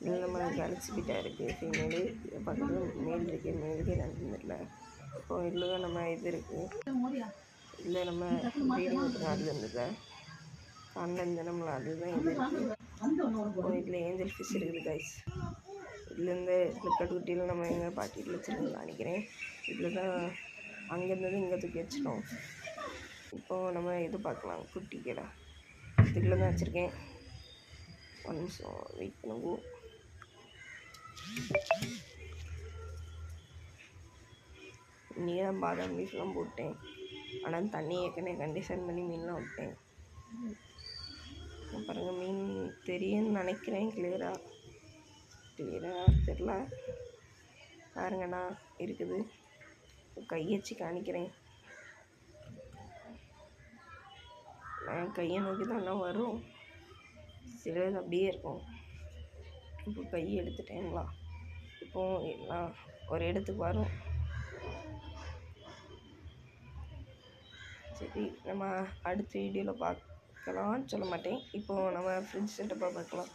இதில் நம்ம Galaxy beta இருக்குது ஃபீமேலு, பக்கத்தில் மேல் இருக்குது. மேலுக்கே நடந்துடல. இப்போ இதில் தான் நம்ம இது இருக்குது, இதில் நம்ம ப்ரீடிங் விட்டுருக்கோம். அதில் இருந்தது காண்லேருந்து நம்மளை அதுதான் இது இருக்குது. இப்போ இதில் ஏஞ்சல் ஃபிஷ் இருக்குது கைஸ். இதுலேருந்து ஃப்ளிப்கார்ட் குட்டியில் நம்ம எங்கள் பாக்கெட்டில் வச்சுருக்கோம்னு நினைக்கிறேன். இதில் தான் அங்கேருந்தது இங்கே தூக்கி வச்சிட்டோம். இப்போது நம்ம இது பார்க்கலாம், குட்டி கடை இதுக்குள்ளே தான் வச்சுருக்கேன். ஒரு நிமிஷம் வெயிட் பண்ணுவோம். இன்றைக்கி தான் பாதாம் லீஃப்லாம் போட்டேன். ஆனால் தண்ணி ஏற்கனவே கண்டிஷன் பண்ணி மீன்லாம் விட்டேன். பாருங்கள், மீன் தெரியும்னு நினைக்கிறேன். கிளியராக தெரில பாருங்கண்ணா இருக்குது. கையை வச்சு காணிக்கிறேன். நான் கையை நோக்கி தான் வரும், சிலது அப்படியே இருக்கும். இப்போ கையை எடுத்துட்டேங்களா, இப்போது எல்லாம் ஒரு இடத்துக்கு வரும். சரி, நம்ம அடுத்த வீடியோவில் பார்க்கலாம்னு சொல்ல மாட்டேன். இப்போது நம்ம ஃப்ரிட்ஜ் செட்டப்பாக பார்க்கலாம்.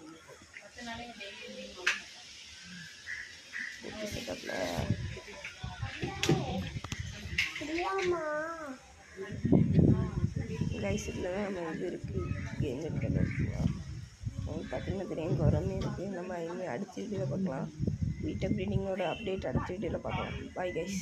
செட்டப்பில் கைஸ் இதில் தான் நம்ம இது இருக்குது, கேம் இருக்கிறது இருக்குங்களா பார்த்தீங்கன்னா தெரியும். குரமே இருக்குது. நம்ம இனிமேல் அடுத்த வீடியோவில் பார்க்கலாம். வீட்டை ப்ரீடிங்கோட அப்டேட் அடுத்த வீடியோவில் பார்க்கலாம். Bye guys.